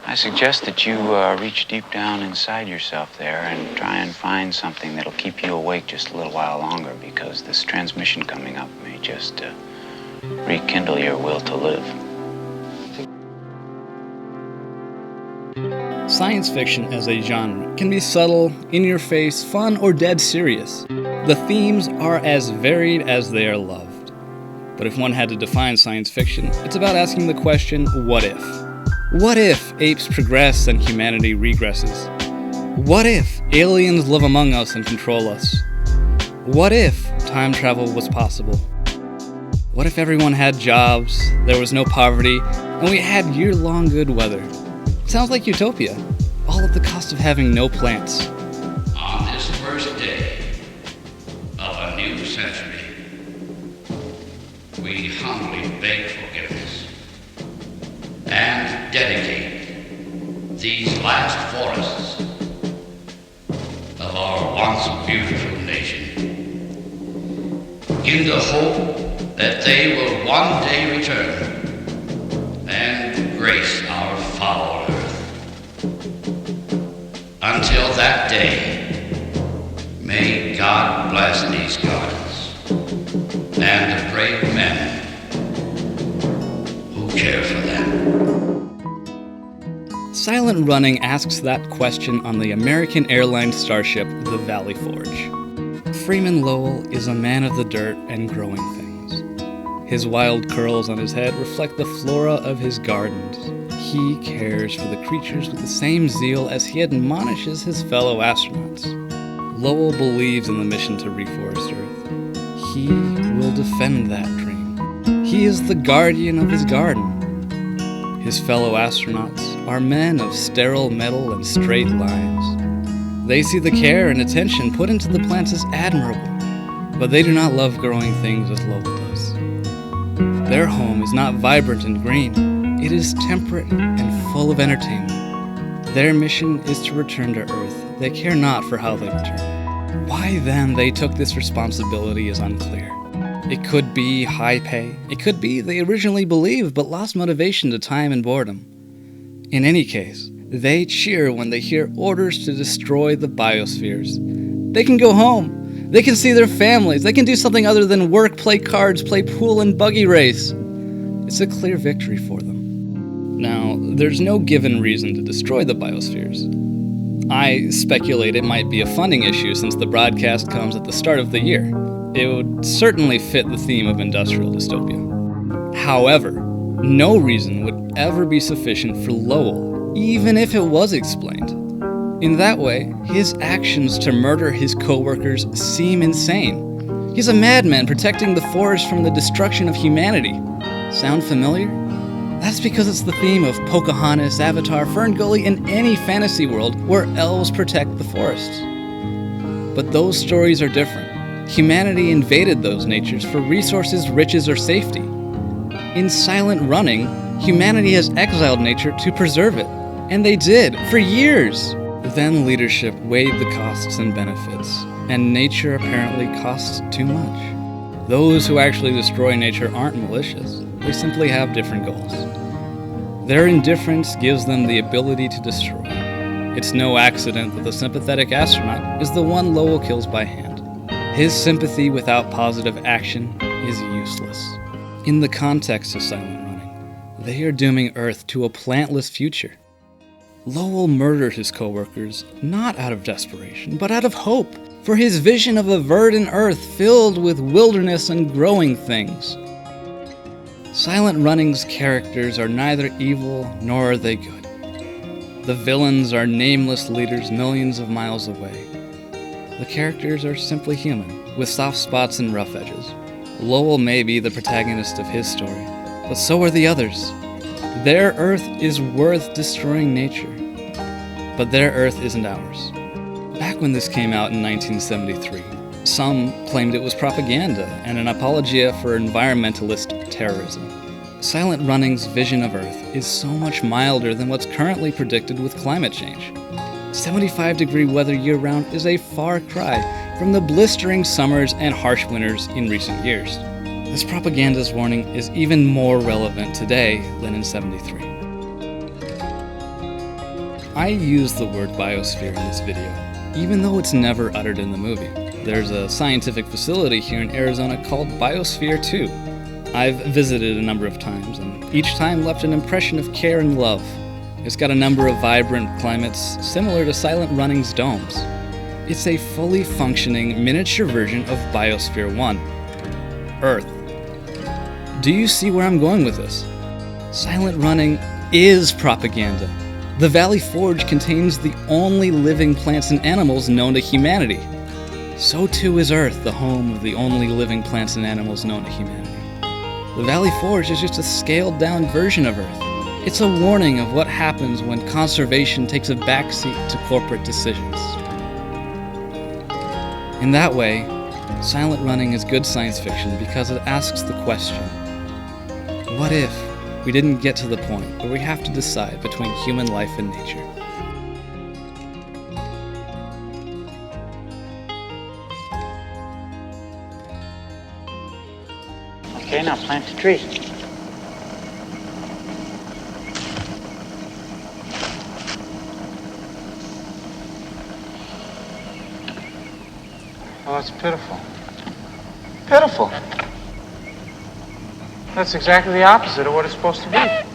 I suggest that you reach deep down inside yourself there and try and find something that'll keep you awake just a little while longer, because this transmission coming up may just rekindle your will to live. Science fiction as a genre can be subtle, in-your-face, fun, or dead serious. The themes are as varied as they are loved. But if one had to define science fiction, it's about asking the question, what if? What if apes progress and humanity regresses? What if aliens live among us and control us? What if time travel was possible? What if everyone had jobs, there was no poverty, and we had year-long good weather? Sounds like utopia, all at the cost of having no plants. On this first day of a new century, we humbly beg forgiveness and dedicate these last forests of our once beautiful nation in the hope that they will one day return and grace our foul earth. Until that day, may God bless these gardens and the brave men who care for them. Silent Running asks that question on the American Airlines starship, the Valley Forge. Freeman Lowell is a man of the dirt and growing things. His wild curls on his head reflect the flora of his gardens. He cares for the creatures with the same zeal as he admonishes his fellow astronauts. Lowell believes in the mission to reforest Earth. He will defend that dream. He is the guardian of his garden. His fellow astronauts are men of sterile metal and straight lines. They see the care and attention put into the plants as admirable, but they do not love growing things as Lowell does. Their home is not vibrant and green. It is temperate and full of entertainment. Their mission is to return to Earth. They care not for how they return. Why then they took this responsibility is unclear. It could be high pay. It could be they originally believed but lost motivation to time and boredom. In any case, they cheer when they hear orders to destroy the biospheres. They can go home. They can see their families. They can do something other than work, play cards, play pool, and buggy race. It's a clear victory for them. Now, there's no given reason to destroy the biospheres. I speculate it might be a funding issue since the broadcast comes at the start of the year. It would certainly fit the theme of industrial dystopia. However, no reason would ever be sufficient for Lowell, even if it was explained. In that way, his actions to murder his co-workers seem insane. He's a madman protecting the forest from the destruction of humanity. Sound familiar? That's because it's the theme of Pocahontas, Avatar, Ferngully, and any fantasy world where elves protect the forests. But those stories are different. Humanity invaded those natures for resources, riches, or safety. In Silent Running, humanity has exiled nature to preserve it. And they did, for years. Then leadership weighed the costs and benefits, and nature apparently costs too much. Those who actually destroy nature aren't malicious. They simply have different goals. Their indifference gives them the ability to destroy. It's no accident that the sympathetic astronaut is the one Lowell kills by hand. His sympathy without positive action is useless. In the context of Silent Running, they are dooming Earth to a plantless future. Lowell murdered his co-workers not out of desperation, but out of hope for his vision of a verdant Earth filled with wilderness and growing things. Silent Running's characters are neither evil nor are they good. The villains are nameless leaders millions of miles away. The characters are simply human, with soft spots and rough edges. Lowell may be the protagonist of his story, but so are the others. Their Earth is worth destroying nature, but their Earth isn't ours. Back when this came out in 1973, some claimed it was propaganda and an apologia for environmentalist terrorism. Silent Running's vision of Earth is so much milder than what's currently predicted with climate change. 75-degree weather year-round is a far cry from the blistering summers and harsh winters in recent years. This propaganda's warning is even more relevant today than in '73. I use the word biosphere in this video, even though it's never uttered in the movie. There's a scientific facility here in Arizona called Biosphere 2. I've visited a number of times, and each time left an impression of care and love. It's got a number of vibrant climates similar to Silent Running's domes. It's a fully functioning miniature version of Biosphere 1, Earth. Do you see where I'm going with this? Silent Running is propaganda. The Valley Forge contains the only living plants and animals known to humanity. So too is Earth, the home of the only living plants and animals known to humanity. The Valley Forge is just a scaled-down version of Earth. It's a warning of what happens when conservation takes a backseat to corporate decisions. In that way, Silent Running is good science fiction because it asks the question, what if we didn't get to the point where we have to decide between human life and nature? Okay, now plant the tree. Oh, it's pitiful. Pitiful. That's exactly the opposite of what it's supposed to be.